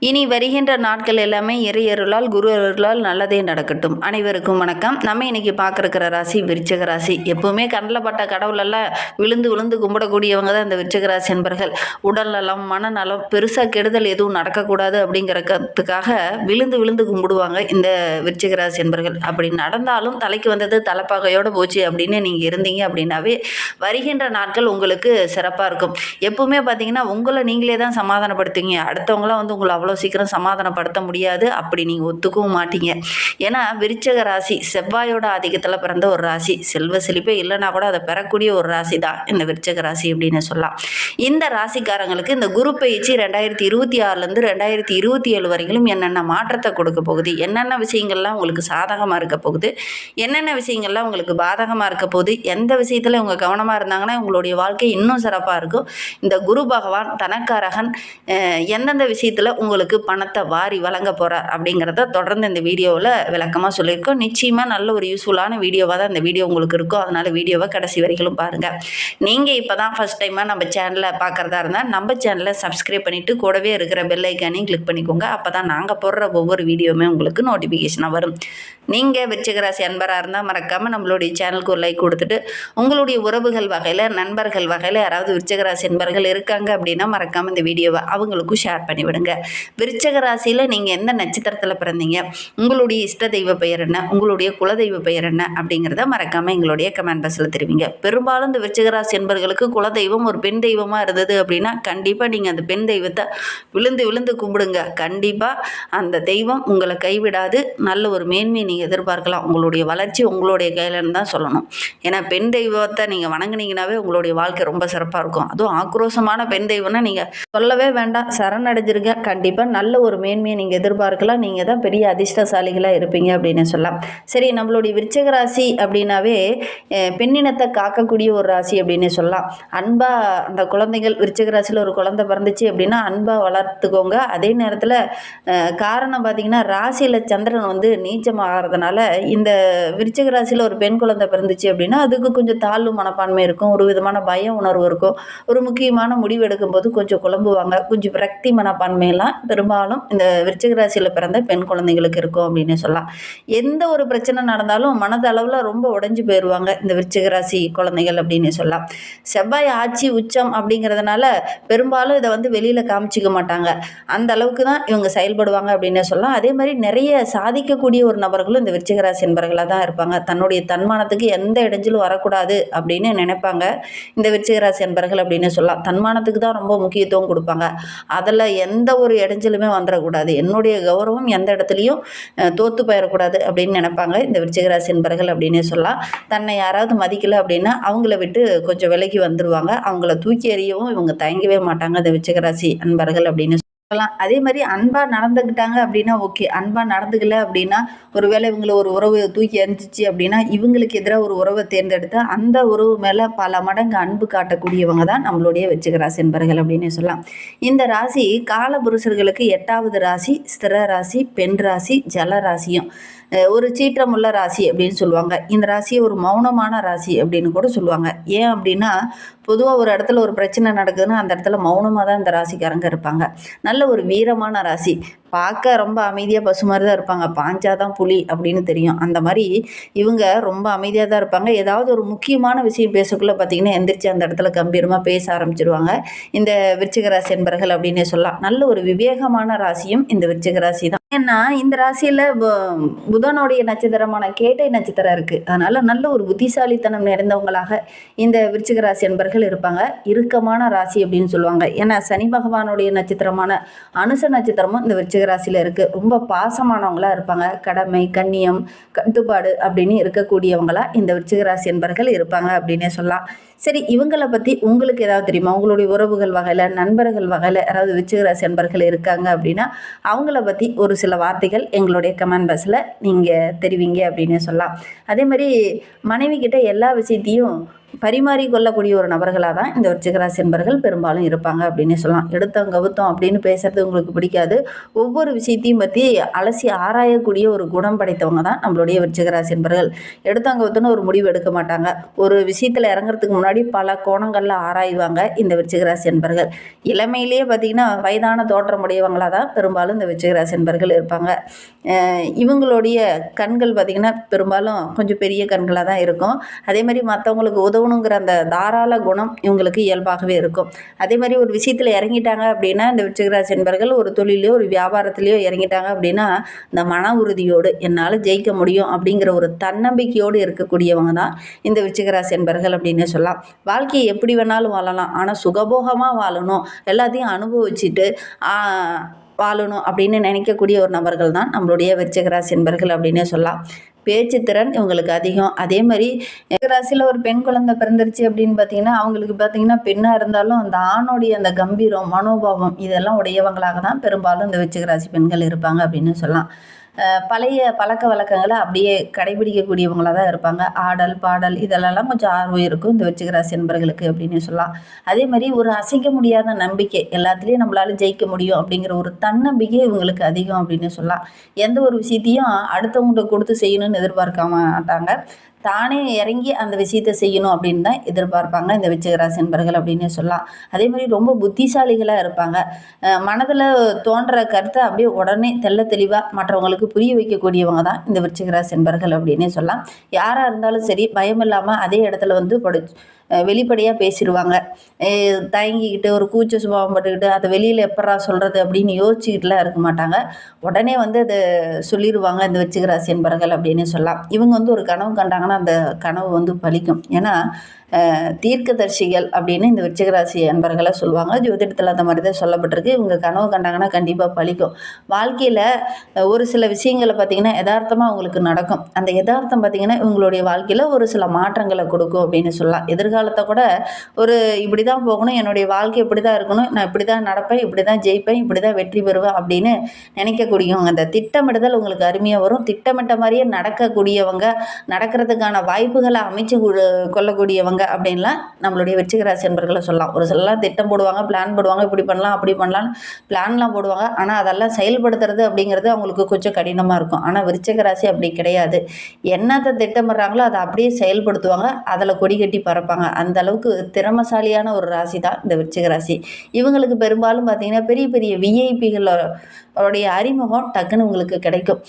இனி வருகின்ற நாட்கள் எல்லாமே இறை அருளால் குரு அருளால் நல்லதே நடக்கட்டும். அனைவருக்கும் வணக்கம். நம்ம இன்னைக்கு பார்க்குற ராசி விருச்சிக ராசி. எப்பவுமே கண்ணில் பட்ட கடவுளெல்லாம் விழுந்து விழுந்து கும்பிடக்கூடியவங்க தான் இந்த விருச்சிக ராசி என்பர்கள். உடல் நலம் மனநலம் பெருசாக கெடுதல் எதுவும் நடக்கக்கூடாது அப்படிங்கிறதுக்காக விழுந்து விழுந்து கும்பிடுவாங்க இந்த விருச்சிக ராசி என்பர்கள். அப்படி நடந்தாலும் தலைக்கு வந்தது தலைப்பாகையோடு போச்சு அப்படின்னு நீங்கள் இருந்தீங்க அப்படின்னாவே வருகின்ற நாட்கள் உங்களுக்கு சிறப்பாக இருக்கும். எப்பவுமே பார்த்தீங்கன்னா உங்களை நீங்களே தான் சமாதானப்படுத்துவீங்க. அடுத்தவங்களாம் வந்து உங்களை அவ்வளோ சீக்கிரம் சமாதானப்படுத்த முடியாது. அப்படி நீங்கள் ஒத்துக்கவும் மாட்டீங்க. ஏன்னா விருச்சிக ராசி செவ்வாயோட ஆதிக்கத்தில் பிறந்த ஒரு ராசி. செல்வ செழிப்பே இல்லைனா கூட அதை பெறக்கூடிய ஒரு ராசி தான் இந்த விருச்சிக ராசி அப்படின்னு சொல்லலாம். இந்த ராசிக்காரங்களுக்கு இந்த குரு பயிற்சி 2026 2027 வரைக்கும் என்னென்ன மாற்றத்தை கொடுக்க போகுது, என்னென்ன விஷயங்கள்லாம் உங்களுக்கு சாதகமாக இருக்க போகுது, என்னென்ன விஷயங்கள்லாம் உங்களுக்கு பாதகமாக இருக்க போகுது, எந்த விஷயத்தில் உங்கள் கவனமாக இருந்தாங்கன்னா உங்களுடைய வாழ்க்கை இன்னும் சிறப்பாக இருக்கும். இந்த குரு பகவான் தனக்காரகன் எந்தெந்த விஷயத்தில் உங்களுக்கு பணத்தை வாரி வழங்க போகிறார் அப்படிங்கிறத தொடர்ந்து இந்த வீடியோவில் விளக்கமாக சொல்லியிருக்கோம். நிச்சயமாக நல்ல ஒரு யூஸ்ஃபுல்லான வீடியோவாக தான் இந்த வீடியோ உங்களுக்கு இருக்கும். அதனால் வீடியோவை கடைசி வரைக்கும் பாருங்கள். நீங்கள் இப்போ தான் ஃபஸ்ட் டைமாக நம்ம சேனலை பார்க்குறதா இருந்தால் நம்ம சேனலை சப்ஸ்கிரைப் பண்ணிவிட்டு கூடவே இருக்கிற பெல் ஐக்கானையும் கிளிக் பண்ணிக்கோங்க. அப்போ தான் நாங்கள் போடுற ஒவ்வொரு வீடியோவுமே உங்களுக்கு நோட்டிஃபிகேஷனாக வரும். நீங்கள் விருச்சிக ராசி அன்பராக இருந்தால் மறக்காமல் நம்மளுடைய சேனலுக்கு ஒரு லைக் கொடுத்துட்டு உங்களுடைய உறவுகள் வகையில் நண்பர்கள் வகையில் யாராவது விருச்சிக ராசி அன்பர்கள் இருக்காங்க அப்படின்னா மறக்காமல் இந்த வீடியோவை அவங்களுக்கும் ஷேர் பண்ணிவிடுங்க. விருச்சிக ராசியில் நீங்கள் எந்த நட்சத்திரத்தில் பிறந்தீங்க, உங்களுடைய இஷ்ட தெய்வ பெயர் என்ன, உங்களுடைய குலதெய்வ பெயர் என்ன அப்படிங்கிறத மறக்காமல் எங்களுடைய கமெண்ட் பாக்ஸில் தெரிவிங்க. பெரும்பாலும் இந்த விருச்சிக ராசி என்பவர்களுக்கு குலதெய்வம் ஒரு பெண் தெய்வமாக இருந்தது அப்படின்னா கண்டிப்பாக நீங்கள் அந்த பெண் தெய்வத்தை விழுந்து விழுந்து கும்பிடுங்க. கண்டிப்பாக அந்த தெய்வம் உங்களை கைவிடாது. நல்ல ஒரு மேன்மையை நீங்கள் எதிர்பார்க்கலாம். உங்களுடைய வளர்ச்சி உங்களுடைய கையிலன்னு தான் சொல்லணும். ஏன்னா பெண் தெய்வத்தை நீங்கள் வணங்குனீங்கன்னாவே உங்களுடைய வாழ்க்கை ரொம்ப சிறப்பாக இருக்கும். அதுவும் ஆக்ரோஷமான பெண் தெய்வம்னா நீங்கள் சொல்லவே வேண்டாம், சரணடைஞ்சிருங்க. கண்டிப்பாக நல்ல ஒரு மேன்மையை நீங்கள் எதிர்பார்க்கலாம். நீங்கள் தான் பெரிய அதிர்ஷ்டசாலிகளாக இருப்பீங்க அப்படின்னு சொல்லலாம். சரி, நம்மளுடைய விருச்சிக ராசி அப்படின்னாவே பெண்ணினத்தை காக்கக்கூடிய ஒரு ராசி அப்படின்னு சொல்லலாம். அன்பாக அந்த குழந்தைகள் விருச்சிக ராசியில் ஒரு குழந்தை பிறந்துச்சு அப்படின்னா அன்பாக வளர்த்துக்கோங்க. அதே நேரத்தில் காரணம் பார்த்திங்கன்னா ராசியில் சந்திரன் வந்து நீச்சமாகறதுனால இந்த விருச்சிக ராசியில் ஒரு பெண் குழந்தை பிறந்துச்சு அப்படின்னா அதுக்கு கொஞ்சம் தாழ்வு மனப்பான்மை இருக்கும், ஒரு விதமான பய உணர்வு இருக்கும். ஒரு முக்கியமான முடிவு எடுக்கும்போது கொஞ்சம் குழம்புவாங்க, கொஞ்சம் விரக்தி மனப்பான்மையெல்லாம் பெரும்பாலும் இந்த விருச்சிக ராசியில் பிறந்த பெண் குழந்தைகளுக்கு இருக்கும் அப்படின்னு சொல்லலாம். எந்த ஒரு பிரச்சனை நடந்தாலும் மனதளவில் ரொம்ப உடைஞ்சு போயிடுவாங்க இந்த விருச்சிக ராசி குழந்தைகள் அப்படின்னு சொல்லலாம். செவ்வாய் ஆட்சி உச்சம் அப்படிங்கிறதுனால பெரும்பாலும் இதை வந்து வெளியில் காமிச்சிக்க மாட்டாங்க. அந்த அளவுக்கு தான் இவங்க செயல்படுவாங்க அப்படின்னு சொல்லலாம். அதே மாதிரி நிறைய சாதிக்கக்கூடிய ஒரு நபர்களும் இந்த விருச்சிக ராசி என்பவர்களாக தான் இருப்பாங்க. தன்னுடைய தன்மானத்துக்கு எந்த இடைஞ்சலும் வரக்கூடாது அப்படின்னு நினைப்பாங்க இந்த விருச்சிக ராசி என்பவர்கள் அப்படின்னு சொல்லலாம். தன்மானத்துக்கு தான் ரொம்ப முக்கியத்துவம் கொடுப்பாங்க. அதில் எந்த ஒரு இடைஞ்சலுமே வந்துடக்கூடாது, என்னுடைய கௌரவம் எந்த இடத்துலையும் தோற்று போயிடக்கூடாது அப்படின்னு நினைப்பாங்க இந்த விருச்சிக ராசி என்பவர்கள் அப்படின்னு சொல்லலாம். தன்னை யாராவது மதிக்கலை அப்படின்னா அவங்கள விட்டு கொஞ்சம் விலகி வந்துடுவாங்க. அவங்கள தூக்கி எறியவும் இவங்க தயங்கவே மாட்டாங்க இந்த விருச்சிக ராசி அன்பர்கள் அப்படின்னு சொல்லலாம். அதே மாதிரி அன்பாக நடந்துக்கிட்டாங்க அப்படின்னா ஓகே, அன்பாக நடந்துக்கல அப்படின்னா ஒருவேளை இவங்களை ஒரு உறவு தூக்கி எறிஞ்சிச்சு அப்படின்னா இவங்களுக்கு எதிராக ஒரு உறவை தேர்ந்தெடுத்து அந்த உறவு மேலே பல மடங்கு அன்பு காட்டக்கூடியவங்க தான் நம்மளுடைய விருச்சிக ராசி என்பர்கள் அப்படின்னு சொல்லலாம். இந்த ராசி காலபுருஷர்களுக்கு 8வது ராசி, ஸ்திர ராசி, பெண் ராசி, ஜல ராசியும் ஒரு சீற்றமுள்ள ராசி அப்படின்னு சொல்லுவாங்க. இந்த ராசியை ஒரு மௌனமான ராசி அப்படின்னு கூட சொல்லுவாங்க. ஏன் அப்படின்னா பொதுவாக ஒரு இடத்துல ஒரு பிரச்சனை நடக்குதுன்னா அந்த இடத்துல மௌனமாக தான் இந்த ராசிக்காரங்க இருப்பாங்க. நல்ல ஒரு வீரமான ராசி, பார்க்க ரொம்ப அமைதியாக பசு மாதிரி தான் இருப்பாங்க. பாஞ்சாதான் புலி அப்படின்னு தெரியும். அந்த மாதிரி இவங்க ரொம்ப அமைதியாக தான் இருப்பாங்க. ஏதாவது ஒரு முக்கியமான விஷயம் பேசக்குள்ளே பார்த்திங்கன்னா எந்திரிச்சு அந்த இடத்துல கம்பீரமாக பேச ஆரம்பிச்சிருவாங்க இந்த விருச்சிக ராசி என்பர்கள் அப்படின்னே சொல்லலாம். நல்ல ஒரு விவேகமான ராசியும் இந்த விருச்சிக ராசி தான். ஏன்னா இந்த ராசியில் புதனுடைய நட்சத்திரமான கேட்டை நட்சத்திரம் இருக்குது. அதனால் நல்ல ஒரு புத்திசாலித்தனம் நிறைந்தவங்களாக இந்த விருச்சிக ராசி என்பர்கள் இருப்பாங்க. இறுக்கமான ராசி அப்படின்னு சொல்லுவாங்க. ஏன்னா சனி பகவானுடைய நட்சத்திரமான அனுச நட்சத்திரமும் இந்த விருச்சிக ராசியில் இருக்குது. ரொம்ப பாசமானவங்களாக இருப்பாங்க. கடமை, கண்ணியம், கட்டுப்பாடு அப்படின்னு இருக்கக்கூடியவங்களா இந்த விருச்சிக ராசி என்பர்கள் இருப்பாங்க அப்படின்னே சொல்லலாம். சரி, இவங்களை பற்றி உங்களுக்கு ஏதாவது தெரியுமா? உங்களுடைய உறவுகள் வகையில் நண்பர்கள் வகையில் யாராவது விருச்சிக ராசி என்பர்கள் இருக்காங்க அப்படின்னா அவங்கள பற்றி ஒரு சில வார்த்தைகள் எங்களுடைய கமெண்ட் பாக்ஸில் நீங்கள் தெரிவிங்க அப்படின்னு சொல்லலாம். அதே மாதிரி மனைவி கிட்ட எல்லா விஷயத்தையும் பரிமாறி கொள்ளக்கூடிய ஒரு நபர்களாக தான் இந்த விருச்சிகராசி என்பர்கள் பெரும்பாலும் இருப்பாங்க அப்படின்னு சொல்லலாம். எடுத்தோம் கவுத்தோம் அப்படின்னு பேசுறது உங்களுக்கு பிடிக்காது. ஒவ்வொரு விஷயத்தையும் பற்றி அலசி ஆராயக்கூடிய ஒரு குணம் படைத்தவங்க தான் நம்மளுடைய விருச்சிகராசி என்பர்கள். எடுத்தோம் கவுத்தோன்னு ஒரு முடிவு எடுக்க மாட்டாங்க. ஒரு விஷயத்தில் இறங்குறதுக்கு முன்னாடி பல கோணங்களில் ஆராய்வாங்க இந்த விருச்சிகராசி என்பர்கள். இளமையிலேயே பார்த்திங்கன்னா வயதான தோற்றமுடையவங்களாக தான் பெரும்பாலும் இந்த விருச்சிகராசி என்பர்கள் இருப்பாங்க. இவங்களுடைய கண்கள் பார்த்திங்கன்னா பெரும்பாலும் கொஞ்சம் பெரிய கண்களாக தான் இருக்கும். அதே மாதிரி மற்றவங்களுக்கு உதவணுங்கிற அந்த தாராள குணம் இவங்களுக்கு இயல்பாகவே இருக்கும். அதே மாதிரி ஒரு விஷயத்தில் இறங்கிட்டாங்க அப்படின்னா இந்த விருச்சிகராசி என்பர்கள் ஒரு தொழிலையோ ஒரு வியாபாரத்துலேயோ இறங்கிட்டாங்க அப்படின்னா இந்த மன உறுதியோடு என்னால் ஜெயிக்க முடியும் அப்படிங்கிற ஒரு தன்னம்பிக்கையோடு இருக்கக்கூடியவங்க தான் இந்த விருச்சிகராசி என்பர்கள் அப்படின்னு சொல்லலாம். வாழ்க்கையை எப்படி வேணாலும் வாழலாம், ஆனால் சுகபோகமாக வாழணும், எல்லாத்தையும் அனுபவிச்சுட்டு வாழணும் அப்படின்னு நினைக்கக்கூடிய ஒரு நபர்கள் தான் நம்மளுடைய விருச்சிகராசி என்பர்கள் அப்படின்னே சொல்லலாம். பேச்சு திறன் இவங்களுக்கு அதிகம். அதே மாதிரி ராசியில் ஒரு பெண் குழந்தை பிறந்துருச்சு அப்படின்னு பார்த்தீங்கன்னா அவங்களுக்கு பார்த்தீங்கன்னா பெண்ணாக இருந்தாலும் அந்த ஆணோடைய அந்த கம்பீரம் மனோபாவம் இதெல்லாம் உடையவங்களாக தான் பெரும்பாலும் இந்த விருச்சிகராசி பெண்கள் இருப்பாங்க அப்படின்னு சொல்லலாம். பழைய பழக்க வழக்கங்களை அப்படியே கடைபிடிக்கக்கூடியவங்களாக தான் இருப்பாங்க. ஆடல் பாடல் இதெல்லாம் கொஞ்சம் ஆர்வம் இருக்கும் இந்த விருச்சிகராசி என்பர்களுக்கு அப்படின்னு சொல்லலாம். அதே மாதிரி ஒரு அசைக்க முடியாத நம்பிக்கை, எல்லாத்துலேயும் நம்மளால ஜெயிக்க முடியும் அப்படிங்கிற ஒரு தன்னம்பிக்கை இவங்களுக்கு அதிகம் அப்படின்னு சொல்லலாம். எந்த ஒரு விஷயத்தையும் அடுத்தவங்கள்ட்ட கொடுத்து செய்யணும்னு எதிர்பார்க்க மாட்டாங்க. தானே இறங்கி அந்த விஷயத்தை செய்யணும் அப்படின்னு தான் எதிர்பார்ப்பாங்க இந்த விருச்சிகராசி என்பர்கள் அப்படின்னு சொல்லலாம். அதே மாதிரி ரொம்ப புத்திசாலிகளாக இருப்பாங்க. மனதில் தோன்ற கருத்தை அப்படியே உடனே தெள்ள தெளிவாக மற்றவங்களுக்கு புரிய வைக்கக்கூடியவங்க தான் இந்த விருச்சிகராசி என்பர்கள் அப்படின்னே சொல்லலாம். யாராக இருந்தாலும் சரி பயம் இல்லாமல் அதே இடத்துல வந்து வெளிப்படையாக பேசிடுவாங்க. தயங்கிக்கிட்டு ஒரு கூச்ச சுபாவம் பட்டுக்கிட்டு அதை வெளியில் எப்படா சொல்கிறது அப்படின்னு யோசிச்சுக்கிட்டுலாம் இருக்க மாட்டாங்க. உடனே வந்து அதை சொல்லிடுவாங்க இந்த விருச்சிகராசி என்பர்கள் அப்படின்னு சொல்லலாம். இவங்க வந்து ஒரு கனவு கண்டாங்கன்னா அந்த கனவு வந்து பலிக்கும். ஏன்னா தீர்க்கதரிசிகள் அப்படின்னு இந்த விருச்சிகராசி அன்பர்களை சொல்லுவாங்க. ஜோதிடத்தில் அந்த மாதிரி தான் சொல்லப்பட்டிருக்கு. இவங்க கனவு கண்டாங்கன்னா கண்டிப்பாக பலிக்கும். வாழ்க்கையில் ஒரு சில விஷயங்களை பார்த்திங்கன்னா யதார்த்தமாக அவங்களுக்கு நடக்கும். அந்த யதார்த்தம் பார்த்திங்கன்னா இவங்களுடைய வாழ்க்கையில் ஒரு சில மாற்றங்களை கொடுக்கும் அப்படின்னு சொல்லலாம். எதிர்காலத்தை கூட ஒரு இப்படி தான் போகணும், என்னுடைய வாழ்க்கை இப்படி தான் இருக்கணும், நான் இப்படி தான் நடப்பேன், இப்படி தான் ஜெயிப்பேன், இப்படி தான் வெற்றி பெறுவேன் அப்படின்னு நினைக்கக்கூடியவங்க. அந்த திட்டமிடுதல் உங்களுக்கு அருமையாக வரும். திட்டமிட்ட மாதிரியே நடக்கக்கூடியவங்க, நடக்கிறதுக்கான வாய்ப்புகளை அமைச்சு கொள்ளக்கூடியவங்க அப்படின்லாம் நம்மளுடைய விருச்சிகராசி என்பர்களை சொல்லலாம். ஒரு சிலலாம் திட்டம் போடுவாங்க, பிளான் போடுவாங்க, இப்படி பண்ணலாம் அப்படி பண்ணலான்னு பிளான்லாம் போடுவாங்க. ஆனால் அதெல்லாம் செயல்படுத்துறது அப்படிங்கிறது அவங்களுக்கு கொஞ்சம் கடினமாக இருக்கும். ஆனால் விருச்சிகராசி அப்படி கிடையாது. என்னத்தை திட்டமிடுறாங்களோ அதை அப்படியே செயல்படுத்துவாங்க, அதில் கொடி கட்டி பறப்பாங்க. அந்த அளவுக்கு திறமசாலியான ஒரு ராசி தான் இந்த விருச்சிகராசி. இவங்களுக்கு பெரும்பாலும் பார்த்திங்கன்னா பெரிய பெரிய விஐபிகளோடைய அறிமுகம் டக்குன்னு உங்களுக்கு கிடைக்கும்.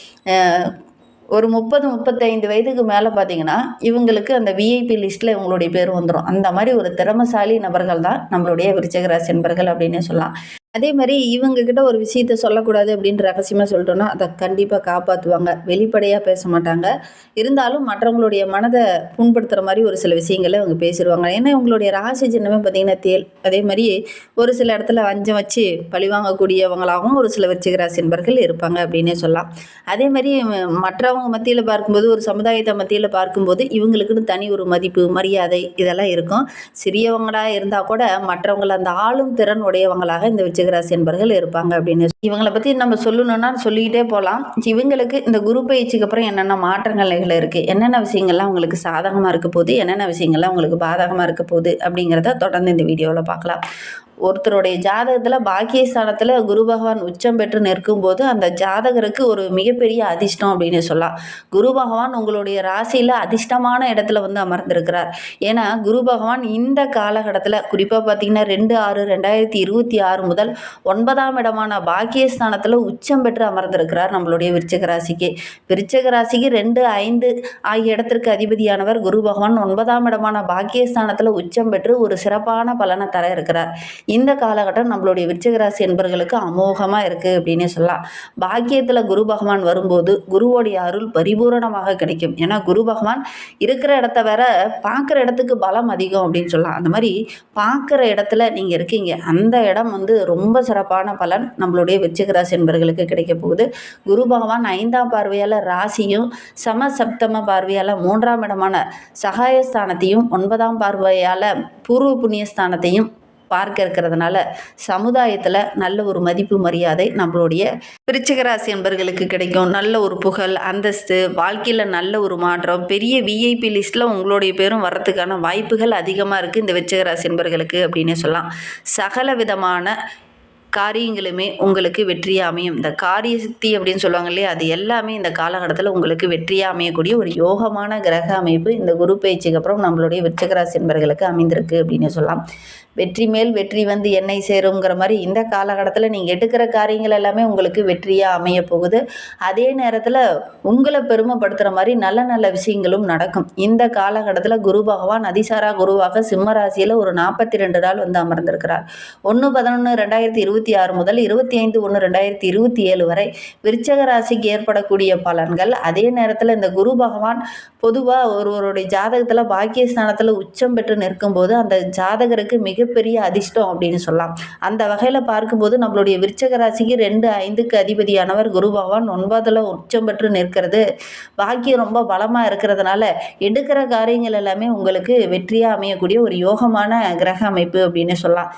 ஒரு 30-35 வயதுக்கு மேலே பார்த்தீங்கன்னா இவங்களுக்கு அந்த விஐபி லிஸ்ட்டில் இவங்களுடைய பேர் வந்துடும். அந்த மாதிரி ஒரு திறமசாலி நபர்கள் தான் நம்மளுடைய விருச்சிகராசி என்பர்கள் அப்படின்னு சொல்லலாம். அதே மாதிரி இவங்கக்கிட்ட ஒரு விஷயத்த சொல்லக்கூடாது அப்படின்னு ரகசியமாக சொல்லிட்டோன்னா அதை கண்டிப்பாக காப்பாற்றுவாங்க. வெளிப்படையாக பேச மாட்டாங்க. இருந்தாலும் மற்றவங்களுடைய மனதை புண்படுத்துகிற மாதிரி ஒரு சில விஷயங்களை இவங்க பேசிடுவாங்க. ஏன்னா இவங்களுடைய ரகசிய சின்னமே பார்த்திங்கன்னா தேல். அதே மாதிரி ஒரு சில இடத்துல வஞ்சம் வச்சு பழிவாங்கக்கூடியவங்களாகவும் ஒரு சில விருச்சிகராசி என்பர்கள் இருப்பாங்க அப்படின்னே சொல்லலாம். அதே மாதிரி மற்றவங்க மத்தியில் பார்க்கும்போது ஒரு சமுதாயத்தை மத்தியில் பார்க்கும்போது இவங்களுக்குன்னு தனி ஒரு மதிப்பு மரியாதை இதெல்லாம் இருக்கும். சிறியவங்களாக இருந்தால் கூட மற்றவங்களை அந்த ஆளும் திறன் உடையவங்களாக இந்த விருச்சிகராசி என்பர்கள் இருப்பாங்க அப்படின்னு. இவங்களை பற்றி நம்ம சொல்லணும்னா சொல்லிக்கிட்டே போகலாம். இவங்களுக்கு இந்த குரு பயிற்சிக்கு அப்புறம் என்னென்ன மாற்றங்கள் இருக்குது, என்னென்ன விஷயங்கள்லாம் உங்களுக்கு சாதகமாக இருக்க போகுது, என்னென்ன விஷயங்கள்லாம் உங்களுக்கு பாதகமாக இருக்க போகுது அப்படிங்கிறத தொடர்ந்து இந்த வீடியோவில் பார்க்கலாம். ஒருத்தருடைய ஜாதகத்தில் பாக்கியஸ்தானத்தில் குரு பகவான் உச்சம் பெற்று நிற்கும்போது அந்த ஜாதகருக்கு ஒரு மிகப்பெரிய அதிர்ஷ்டம் அப்படின்னு சொல்லலாம். குரு பகவான் உங்களுடைய ராசியில் அதிர்ஷ்டமான இடத்துல வந்து அமர்ந்திருக்கிறார். ஏன்னா குரு பகவான் இந்த காலகட்டத்தில் குறிப்பாக பார்த்திங்கன்னா 2/6/2026 முதல் 9ஆம் இடமான பாக்கியஸ்தானத்தில் உச்சம் பெற்று அமர்ந்திருக்கிறார் நம்மளுடைய விருச்சிக ராசிக்கு. விருச்சிக ராசிக்கு 2, 5 ஆகிய இடத்திற்கு அதிபதியானவர் குரு பகவான் 9ஆம் இடமான பாக்கியஸ்தானத்தில் உச்சம் பெற்று ஒரு சிறப்பான பலனை தர இருக்கிறார். இந்த காலகட்டம் நம்மளுடைய விருச்சிக ராசி என்பர்களுக்கு அமோகமாக இருக்குது அப்படின்னே சொல்லலாம். பாக்கியத்தில் குரு பகவான் வரும்போது குருவோடைய அருள் பரிபூரணமாக கிடைக்கும். ஏன்னா குரு பகவான் இருக்கிற இடத்த வேற பார்க்குற இடத்துக்கு பலம் அதிகம் அப்படின்னு சொல்லலாம். அந்த மாதிரி பார்க்குற இடத்துல நீங்கள் இருக்கீங்க, அந்த இடம் வந்து ரொம்ப சிறப்பான பலன் நம்மளுடைய விருச்சிக ராசி என்பர்களுக்கு கிடைக்க போகுது. குரு பகவான் 5ஆம் பார்வையால் ராசியும் சமசப்தம பார்வையால் 3ஆம் இடமான சகாயஸ்தானத்தையும் 9ஆம் பார்வையால் பூர்வ புண்ணியஸ்தானத்தையும் பார்க்க இருக்கிறதுனால சமுதாயத்தில் நல்ல ஒரு மதிப்பு மரியாதை நம்மளுடைய விருச்சிக ராசி என்பர்களுக்கு கிடைக்கும். நல்ல ஒரு புகழ், அந்தஸ்து, வாழ்க்கையில் நல்ல ஒரு மாற்றம், பெரிய விஐபி லிஸ்ட்டில் உங்களுடைய பேரும் வர்றதுக்கான வாய்ப்புகள் அதிகமாக இருக்குது இந்த விருச்சிக ராசி என்பர்களுக்கு அப்படின்னு சொல்லலாம். சகல விதமான காரியங்களுமே உங்களுக்கு வெற்றியாக அமையும். இந்த காரிய சித்தி அப்படின்னு சொல்லுவாங்க இல்லையா, அது எல்லாமே இந்த காலகட்டத்தில் உங்களுக்கு வெற்றியாக அமையக்கூடிய ஒரு யோகமான கிரக அமைப்பு இந்த குரு பயிற்சிக்கு அப்புறம் நம்மளுடைய விருச்சிக ராசி என்பர்களுக்கு அமைந்திருக்கு அப்படின்னு சொல்லலாம். வெற்றி மேல் வெற்றி வந்து என்னை சேருங்கிற மாதிரி இந்த காலகட்டத்தில் நீங்கள் எடுக்கிற காரியங்கள் எல்லாமே உங்களுக்கு வெற்றியாக அமைய போகுது. அதே நேரத்தில் உங்களை பெருமைப்படுத்துகிற மாதிரி நல்ல நல்ல விஷயங்களும் நடக்கும். இந்த காலகட்டத்தில் குரு பகவான் அதிசாரா குருவாக சிம்ம ராசியில் ஒரு 42 நாள் வந்து அமர்ந்திருக்கிறார். 1/11/2026 முதல் 25/1/2027 வரை விருச்சிக ராசிக்கு ஏற்படக்கூடிய பலன்கள். அதே நேரத்தில் இந்த குரு பகவான் பொதுவாக ஒருவருடைய ஜாதகத்தில் பாக்கியஸ்தானத்தில் உச்சம் பெற்று நிற்கும்போது அந்த ஜாதகருக்கு மிகப்பெரிய அதிர்ஷ்டம் அப்படின்னு சொல்லலாம். அந்த வகையில் பார்க்கும்போது நம்மளுடைய விருச்சிக ராசிக்கு 2-5க்கு அதிபதியானவர் குரு பகவான் 9ல் உச்சம் பெற்று நிற்கிறது. பாக்கியம் ரொம்ப பலமாக இருக்கிறதுனால எடுக்கிற காரியங்கள் எல்லாமே உங்களுக்கு வெற்றியாக அமையக்கூடிய ஒரு யோகமான கிரக அமைப்பு அப்படின்னு சொல்லலாம்.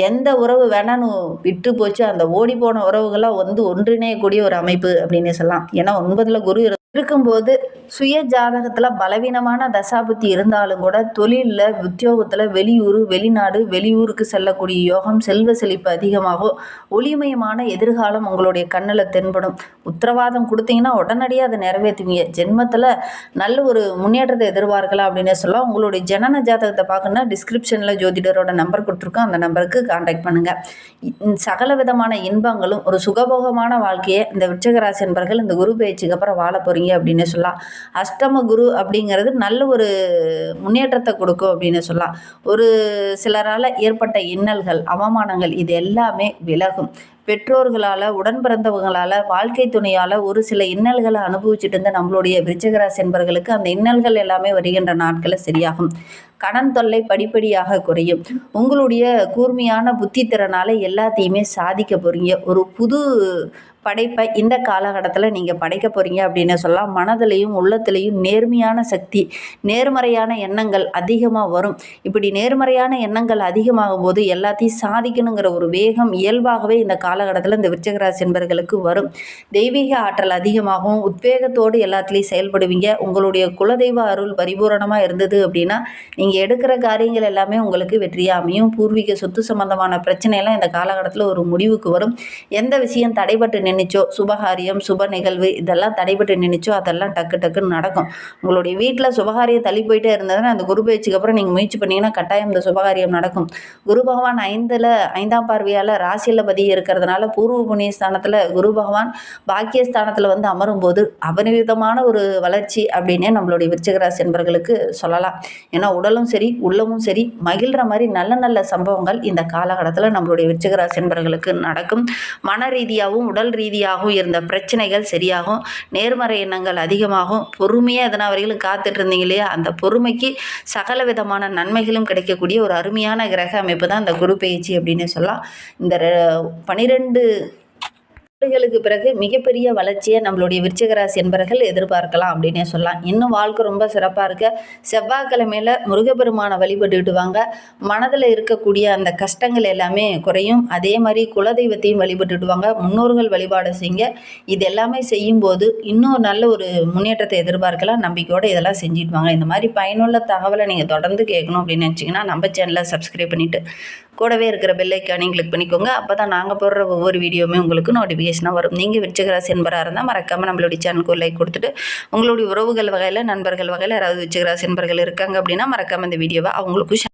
எந்த உறவு வேணான்னு விட்டு போச்சு, அந்த ஓடி போன உறவுகளாக வந்து ஒன்றிணையக்கூடிய ஒரு அமைப்பு அப்படின்னு சொல்லலாம். ஏன்னா 9ல் குரு இருக்கும்போது சுய ஜாதகத்தில் பலவீனமான தசாபுத்தி இருந்தாலும் கூட தொழிலில், உத்தியோகத்தில் வெளியூர், வெளிநாடு, வெளியூருக்கு செல்லக்கூடிய யோகம், செல்வ செழிப்பு அதிகமாகும். ஒளிமயமான எதிர்காலம் உங்களுடைய கண்ணில் தென்படும். உத்தரவாதம் கொடுத்தீங்கன்னா உடனடியாக அதை நிறைவேற்றுவீங்க. ஜென்மத்தில் நல்ல ஒரு முன்னேற்றத்தை எதிர்பார்க்கலாம் அப்படின்னு சொல்லலாம். உங்களுடைய ஜனன ஜாதகத்தை பார்க்கணுன்னா டிஸ்கிரிப்ஷனில் ஜோதிடரோட நம்பர் கொடுத்துருக்கோம், அந்த நம்பருக்கு கான்டாக்ட் பண்ணுங்கள். சகல விதமான இன்பங்களும் ஒரு சுகபோகமான வாழ்க்கையை இந்த விருச்சிக ராசி என்பர்கள் இந்த குரு பயிற்சிக்கு அப்புறம் வாழ போகிறீங்க அப்படின்னு சொல்லலாம். அஷ்டம குரு அப்படிங்கிறது நல்ல ஒரு முன்னேற்றத்தை கொடுக்கும் அப்படின்னு சொல்லலாம். ஒரு சிலரால் ஏற்பட்ட இன்னல்கள், அவமானங்கள் இது எல்லாமே விலகும். பெற்றோர்களால், உடன் பிறந்தவங்களால், வாழ்க்கை துணையால் ஒரு சில இன்னல்களை அனுபவிச்சுட்டு இருந்த நம்மளுடைய விருச்சிக ராசி என்பர்களுக்கு அந்த இன்னல்கள் எல்லாமே வருகின்ற நாட்களில் சரியாகும். கடன் தொல்லை படிப்படியாக குறையும். உங்களுடைய கூர்மையான புத்தி திறனால் எல்லாத்தையுமே சாதிக்க போகிறீங்க. ஒரு புது படைப்பை இந்த காலகட்டத்தில் நீங்கள் படைக்க போகிறீங்க அப்படின்னு சொல்லலாம். மனதிலையும் உள்ளத்திலையும் நேர்மையான சக்தி, நேர்மறையான எண்ணங்கள் அதிகமாக வரும். இப்படி நேர்மறையான எண்ணங்கள் அதிகமாகும் போது எல்லாத்தையும் சாதிக்கணுங்கிற ஒரு வேகம் இயல்பாகவே இந்த காலகட்டத்தில் இந்த விருச்சிக ராசி என்பர்களுக்கு வரும். தெய்வீக ஆற்றல் அதிகமாகவும் உத்வேகத்தோடு எல்லாத்துலேயும் செயல்படுவீங்க. உங்களுடைய குலதெய்வ அருள் பரிபூரணமாக இருந்தது அப்படின்னா நீங்கள் எடுக்கிற காரியங்கள் எல்லாமே உங்களுக்கு வெற்றியாக அமையும். பூர்வீக சொத்து சம்பந்தமான பிரச்சனையெல்லாம் இந்த காலகட்டத்தில் ஒரு முடிவுக்கு வரும். எந்த விஷயம் தடைபட்டு நின்றுச்சோ, சுபகாரியம், சுப நிகழ்வு இதெல்லாம் தடைபட்டு நின்றுச்சோ அதெல்லாம் டக்கு டக்குன்னு நடக்கும். உங்களுடைய வீட்டில் சுபகாரியம் தள்ளி போயிட்டே இருந்ததுன்னா அந்த குரு பயிற்சிக்கு அப்புறம் நீங்கள் முயற்சி பண்ணிங்கன்னா கட்டாயம் இந்த சுபகாரியம் நடக்கும். குரு பகவான் 5ஆம் பார்வையால் ராசியில் பதி இருக்கிறதுனால பூர்வ புண்ணிய ஸ்தானத்தில் குரு பகவான் பாக்கியஸ்தானத்தில் வந்து அமரும்போது அபரிவிதமான ஒரு வளர்ச்சி அப்படின்னே நம்மளுடைய விருச்சிக ராசி என்பர்களுக்கு சொல்லலாம். ஏன்னா உடலும் சரி உள்ளமும் சரி மகிழ்கிற மாதிரி நல்ல நல்ல சம்பவங்கள் இந்த காலகட்டத்தில் நம்மளுடைய விருச்சிக ராசி என்பர்களுக்கு நடக்கும். மன ரீதியாகவும் உடல் ரீதியாகவும் இருந்த பிரச்சனைகள் சரியாகும். நேர்மறை எண்ணங்கள் அதிகமாகும். பொறுமையாக எதனா வரையிலும் காத்துட்டு இருந்தீங்க இல்லையா, அந்த பொறுமைக்கு சகல விதமான நன்மைகளும் கிடைக்கக்கூடிய ஒரு அருமையான கிரக அமைப்பு தான் இந்த குரு பயிற்சி அப்படின்னு சொல்லலாம். இந்த 12 ஆண்டுகளுக்கு பிறகு மிகப்பெரிய வளர்ச்சியை நம்மளுடைய விருச்சிக ராசி என்பர்கள் எதிர்பார்க்கலாம் அப்படின்னே சொல்லலாம். இன்னும் வாழ்க்கை ரொம்ப சிறப்பாக இருக்க செவ்வாய்க்கிழமையில் முருகப்பெருமானை வழிபட்டுக்கிட்டு வாங்க. மனதில் இருக்கக்கூடிய அந்த கஷ்டங்கள் எல்லாமே குறையும். அதே மாதிரி குலதெய்வத்தையும் வழிபட்டுட்டு வாங்க. முன்னோர்கள் வழிபாடு செய்யுங்க. இது எல்லாமே செய்யும்போது இன்னும் நல்ல ஒரு முன்னேற்றத்தை எதிர்பார்க்கலாம். நம்பிக்கையோடு இதெல்லாம் செஞ்சுட்டு வாங்க. இந்த மாதிரி பயனுள்ள தகவலை நீங்கள் தொடர்ந்து கேட்கணும் அப்படின்னு நினச்சிங்கன்னா நம்ம சேனலை சப்ஸ்கிரைப் பண்ணிவிட்டு கூடவே இருக்கிற பெல் ஐக்கானையும் கிளிக் பண்ணிக்கோங்க. அப்போ தான் நாங்கள் போடுற ஒவ்வொரு வீடியோவுமே உங்களுக்கு நோட்டிஃபிகேஷனாக வரும். நீங்கள் விருச்சிக ராசி என்பராக இருந்தால் மறக்காமல் நம்மளுடைய சேனலுக்கு லைக் கொடுத்துட்டு உங்களுடைய உறவுகள் வகையில், நண்பர்கள் வகையில் யாராவது விருச்சிக ராசி என்பர்கள் இருக்காங்க அப்படின்னா மறக்காமல் இந்த வீடியோவை அவங்களுக்கும்